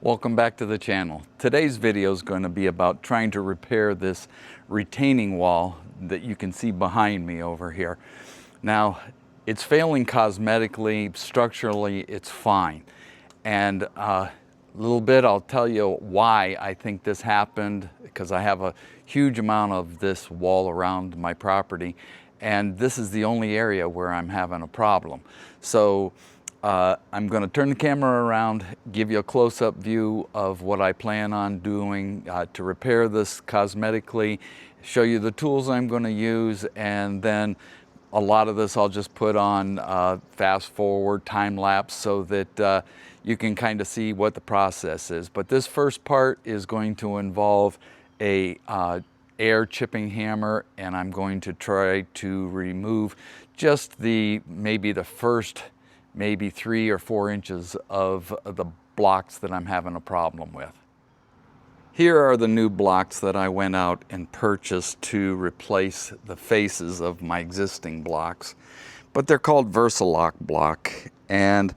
Welcome back to the channel. Today's video is going to be about trying to repair this retaining wall that you can see behind me over here. Now, it's failing cosmetically, structurally, it's fine. And a little bit, I'll tell you why I think this happened, because I have a huge amount of this wall around my property, and this is the only area where I'm having a problem. So I'm going to turn the camera around, give you a close-up view of what I plan on doing to repair this cosmetically, show you the tools I'm going to use, and then a lot of this I'll just put on fast forward, time lapse, so that you can kind of see what the process is. But this first part is going to involve a air chipping hammer, and I'm going to try to remove just maybe the first 3 or 4 inches of the blocks that I'm having a problem with. Here are the new blocks that I went out and purchased to replace the faces of my existing blocks, but they're called Versa-lok block, and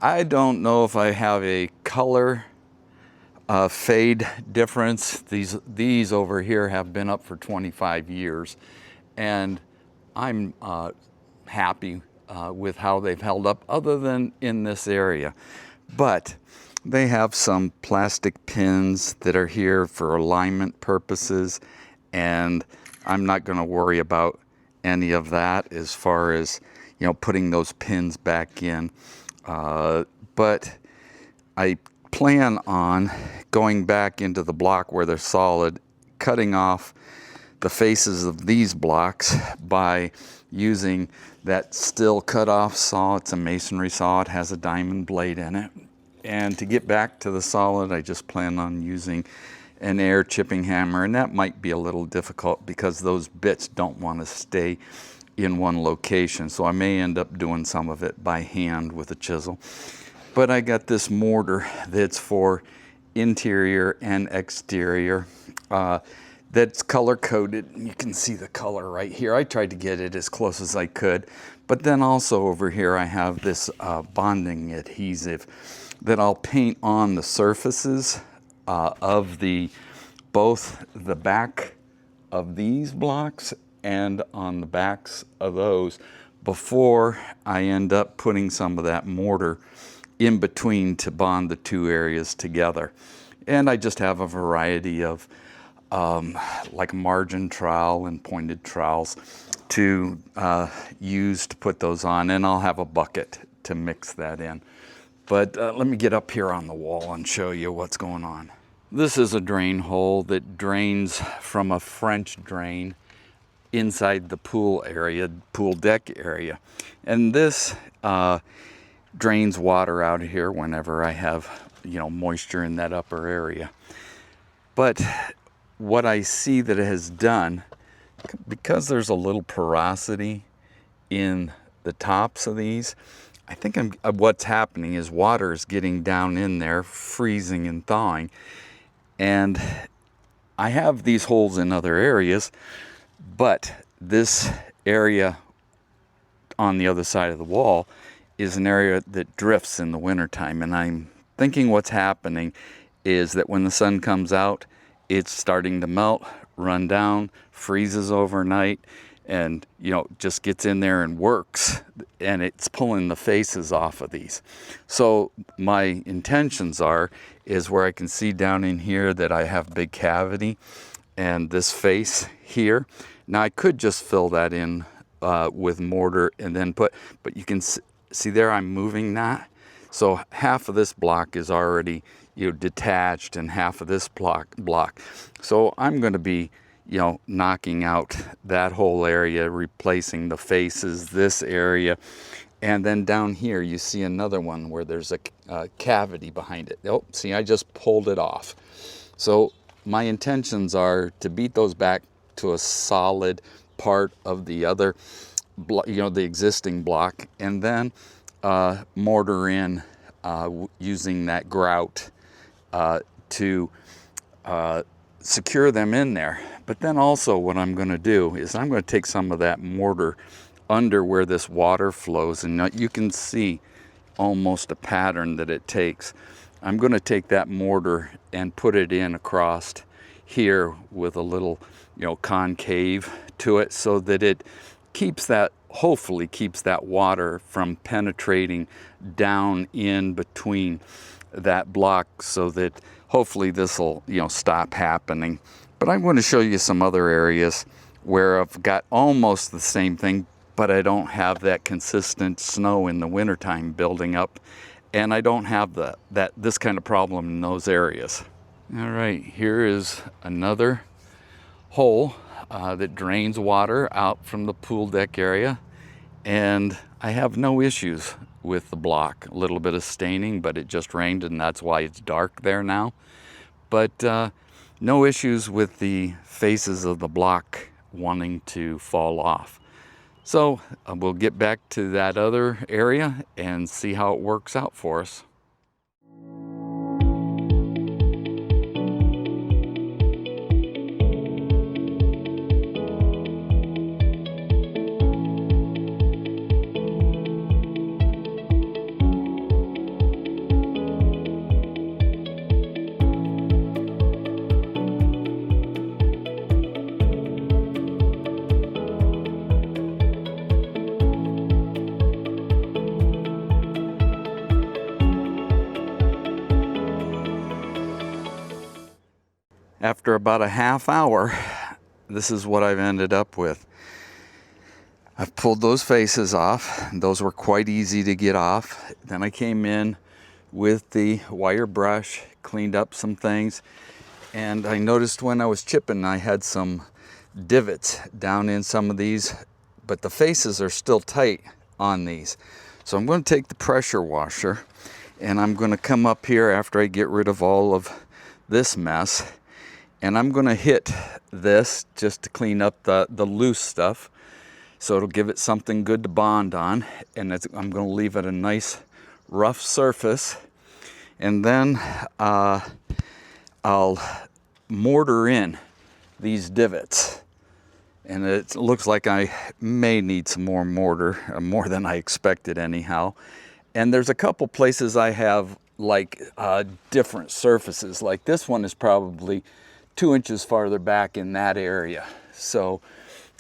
I don't know if I have a color fade difference. These over here have been up for 25 years, and I'm happy with how they've held up, other than in this area. But they have some plastic pins that are here for alignment purposes, and I'm not going to worry about any of that as far as, you know, putting those pins back in. But I plan on going back into the block where they're solid, cutting off the faces of these blocks by using that still cut-off saw. It's a masonry saw. It has a diamond blade in it. And to get back to the solid, I just plan on using an air chipping hammer, and that might be a little difficult because those bits don't want to stay in one location. So I may end up doing some of it by hand with a chisel. But I got this mortar that's for interior and exterior. That's color-coded. You can see the color right here. I tried to get it as close as I could. But then also over here I have this bonding adhesive that I'll paint on the surfaces of both the back of these blocks and on the backs of those before I end up putting some of that mortar in between to bond the two areas together. And I just have a variety of like margin trowel and pointed trowels to use to put those on, and I'll have a bucket to mix that in. But let me get up here on the wall and show you what's going on. This is a drain hole that drains from a French drain inside the pool area, pool deck area. And this drains water out of here whenever I have, you know, moisture in that upper area. But what I see that it has done, because there's a little porosity in the tops of these, I think what's happening is water is getting down in there, freezing and thawing. And I have these holes in other areas, but this area on the other side of the wall is an area that drifts in the wintertime. And I'm thinking what's happening is that when the sun comes out, it's starting to melt, run down, freezes overnight, and, you know, just gets in there and works, and it's pulling the faces off of these. So my intentions is where I can see down in here that I have big cavity and this face here. Now I could just fill that in with mortar and then but you can see there I'm moving that. So half of this block is already, you know, detached, and half of this block. So I'm going to be, you know, knocking out that whole area, replacing the faces, this area, and then down here you see another one where there's a cavity behind it. Oh, see, I just pulled it off. So my intentions are to beat those back to a solid part of the other, you know, the existing block, and then mortar in using that grout to secure them in there. But then also what I'm going to do is I'm going to take some of that mortar under where this water flows, and you can see almost a pattern that it takes. I'm going to take that mortar and put it in across here with a little, concave to it, so that it keeps that, hopefully keeps that water from penetrating down in between that block, so that hopefully this will, stop happening. But I'm going to show you some other areas where I've got almost the same thing, but I don't have that consistent snow in the wintertime building up, and I don't have this kind of problem in those areas. All right, here is another hole that drains water out from the pool deck area, and I have no issues with the block. A little bit of staining, but it just rained, and that's why it's dark there now. But no issues with the faces of the block wanting to fall off. So we'll get back to that other area and see how it works out for us. After about a half hour, this is what I've ended up with. I've pulled those faces off. Those were quite easy to get off. Then I came in with the wire brush, cleaned up some things, and I noticed when I was chipping I had some divots down in some of these, but the faces are still tight on these. So I'm going to take the pressure washer and I'm going to come up here after I get rid of all of this mess, and I'm going to hit this just to clean up the loose stuff, so it'll give it something good to bond on. And I'm going to leave it a nice rough surface, and then I'll mortar in these divots. And it looks like I may need some more mortar, more than I expected anyhow. And there's a couple places I have like different surfaces. Like this one is probably 2 inches farther back in that area. So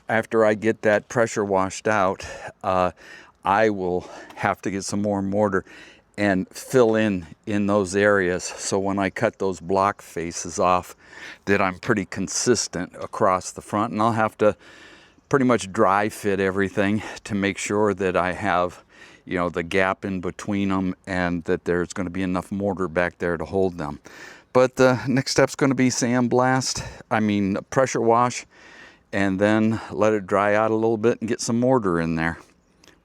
after I get that pressure washed out, I will have to get some more mortar and fill in those areas, so when I cut those block faces off, that I'm pretty consistent across the front. And I'll have to pretty much dry fit everything to make sure that I have, the gap in between them, and that there's going to be enough mortar back there to hold them. But the next step's going to be pressure wash, and then let it dry out a little bit and get some mortar in there.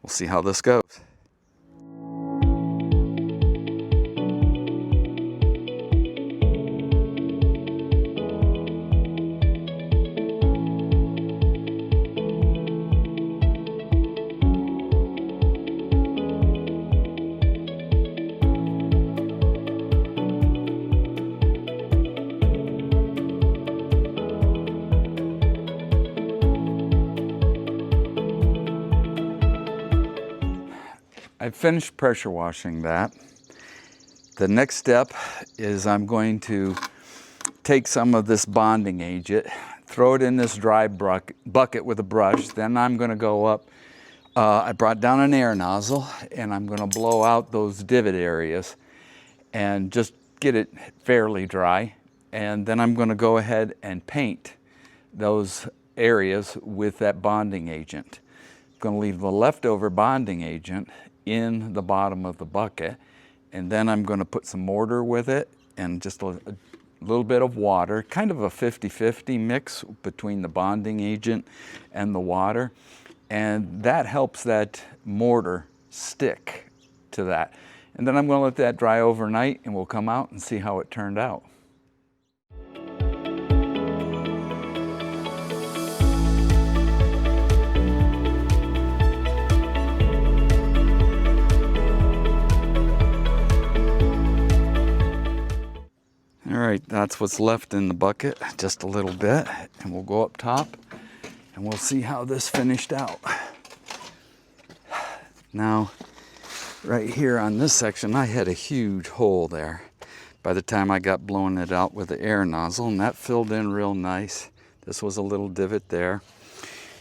We'll see how this goes. I finished pressure washing that. The next step is I'm going to take some of this bonding agent, throw it in this dry bucket with a brush. Then I'm going to go up. I brought down an air nozzle, and I'm going to blow out those divot areas and just get it fairly dry. And then I'm going to go ahead and paint those areas with that bonding agent. I'm going to leave the leftover bonding agent in the bottom of the bucket, and then I'm going to put some mortar with it and just a little bit of water, kind of a 50-50 mix between the bonding agent and the water, and that helps that mortar stick to that. And then I'm going to let that dry overnight, and we'll come out and see how it turned out. All right, that's what's left in the bucket, just a little bit, and we'll go up top and we'll see how this finished out. Now, right here on this section, I had a huge hole there, by the time I got blowing it out with the air nozzle, and that filled in real nice. This was a little divot there.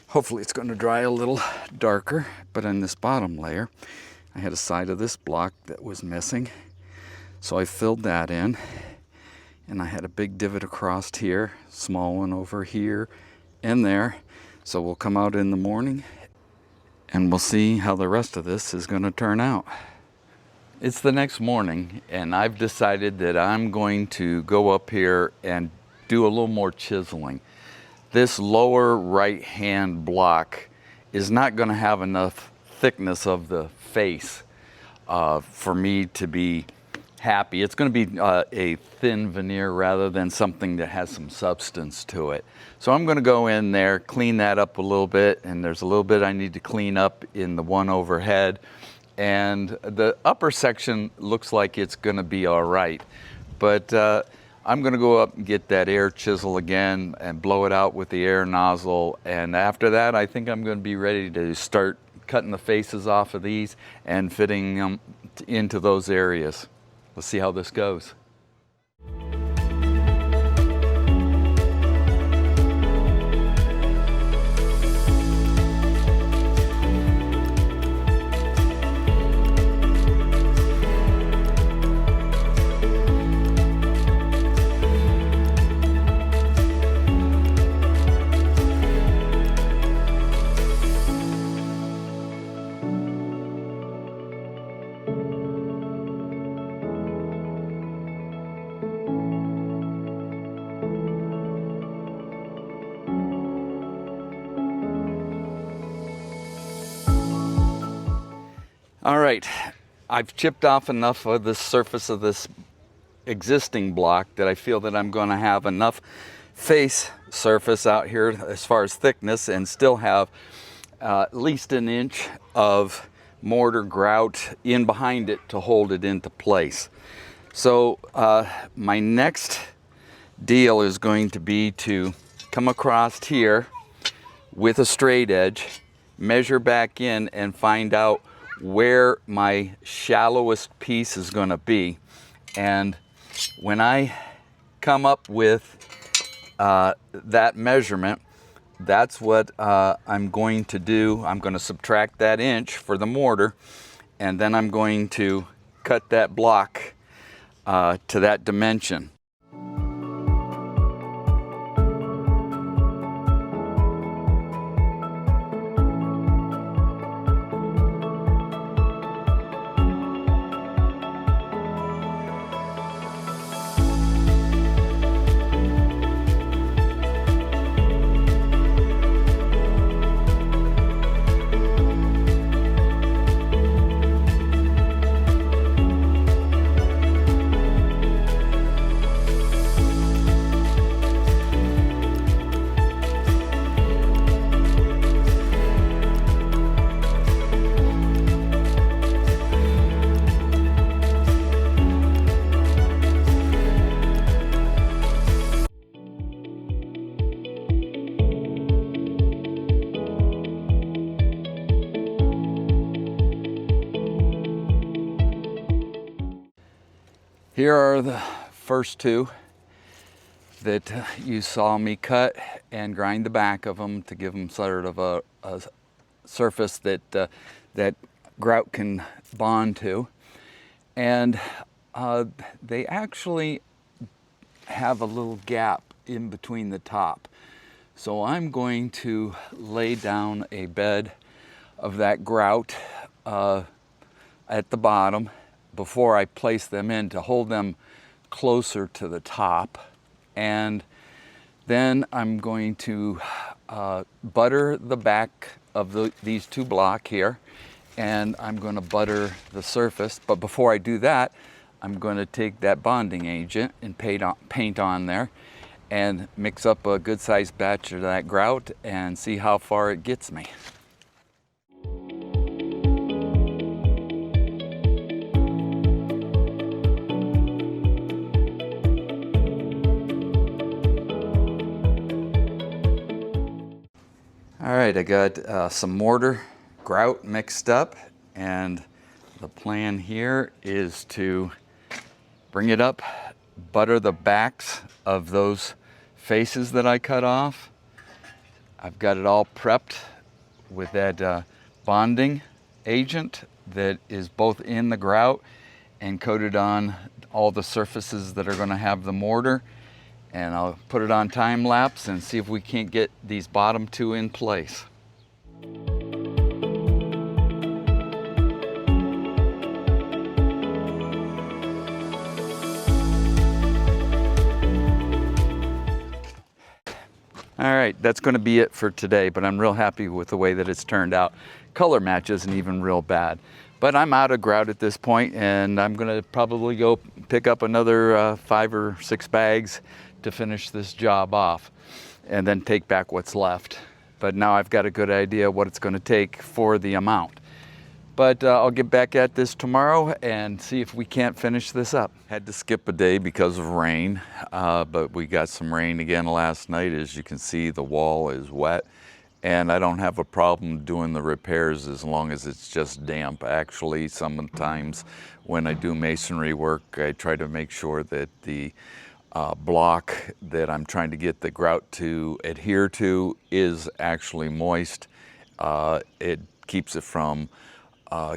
Hopefully it's going to dry a little darker, but in this bottom layer, I had a side of this block that was missing. So I filled that in, and I had a big divot across here, small one over here and there. So we'll come out in the morning and we'll see how the rest of this is going to turn out. It's the next morning, and I've decided that I'm going to go up here and do a little more chiseling. This lower right hand block is not going to have enough thickness of the face for me to be happy. It's going to be a thin veneer rather than something that has some substance to it. So I'm going to go in there, clean that up a little bit, and there's a little bit I need to clean up in the one overhead. And the upper section looks like it's going to be all right. But I'm going to go up and get that air chisel again and blow it out with the air nozzle. And after that, I think I'm going to be ready to start cutting the faces off of these and fitting them into those areas. Let's see how this goes. All right, I've chipped off enough of the surface of this existing block that I feel that I'm going to have enough face surface out here as far as thickness and still have at least an inch of mortar grout in behind it to hold it into place. So my next deal is going to be to come across here with a straight edge, measure back in, and find out where my shallowest piece is going to be. And when I come up with that measurement, that's what I'm going to do. I'm going to subtract that inch for the mortar, and then I'm going to cut that block to that dimension. Here are the first two that you saw me cut and grind the back of them to give them sort of a surface that that grout can bond to. And they actually have a little gap in between the top. So I'm going to lay down a bed of that grout at the bottom before I place them in to hold them closer to the top. And then I'm going to butter the back of these two blocks here, and I'm going to butter the surface. But before I do that, I'm going to take that bonding agent and paint on there and mix up a good sized batch of that grout and see how far it gets me. All right, I got some mortar grout mixed up, and the plan here is to bring it up butter the backs of those faces that I cut off. I've got it all prepped with that bonding agent that is both in the grout and coated on all the surfaces that are going to have the mortar. And I'll put it on time lapse and see if we can't get these bottom two in place. All right, that's going to be it for today, but I'm real happy with the way that it's turned out. Color match isn't even real bad, but I'm out of grout at this point, and I'm going to probably go pick up another 5 or 6 bags to finish this job off, and then take back what's left. But now I've got a good idea what it's going to take for the amount. But I'll get back at this tomorrow and see if we can't finish this up. Had to skip a day because of rain, but we got some rain again last night. As you can see, the wall is wet, and I don't have a problem doing the repairs as long as it's just damp. Actually, sometimes when I do masonry work, I try to make sure that the block that I'm trying to get the grout to adhere to is actually moist. It keeps it from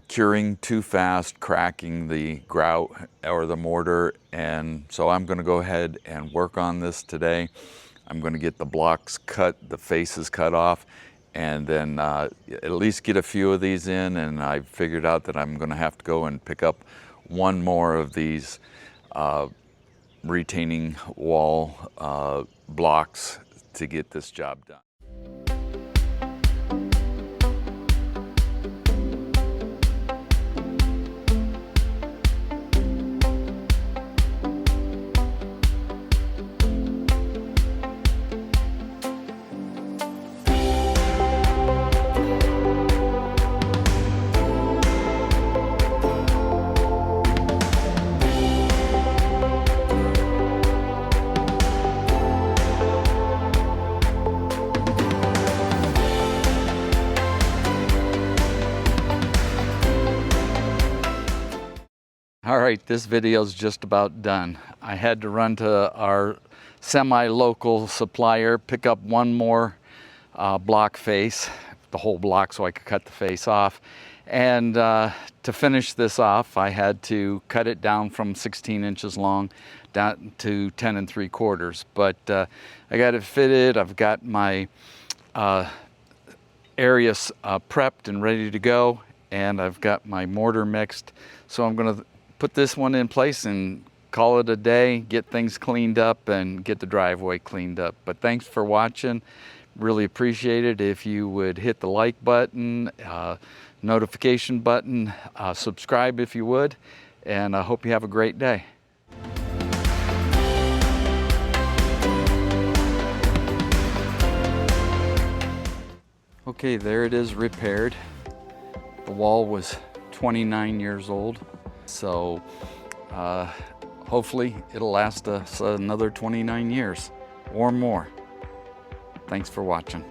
curing too fast, cracking the grout or the mortar. And so I'm going to go ahead and work on this today. I'm going to get the blocks cut, the faces cut off, and then at least get a few of these in. And I figured out that I'm going to have to go and pick up one more of these retaining wall blocks to get this job done. All right, this video is just about done. I had to run to our semi-local supplier, pick up one more block face, the whole block, so I could cut the face off. And to finish this off, I had to cut it down from 16 inches long down to 10 3/4. But I got it fitted. I've got my areas prepped and ready to go, and I've got my mortar mixed. So I'm going to put this one in place and call it a day, get things cleaned up and get the driveway cleaned up. But thanks for watching. Really appreciate it if you would hit the like button, notification button, subscribe if you would, and I hope you have a great day. Okay, there it is repaired. The wall was 29 years old. So hopefully it'll last us another 29 years or more. Thanks for watching.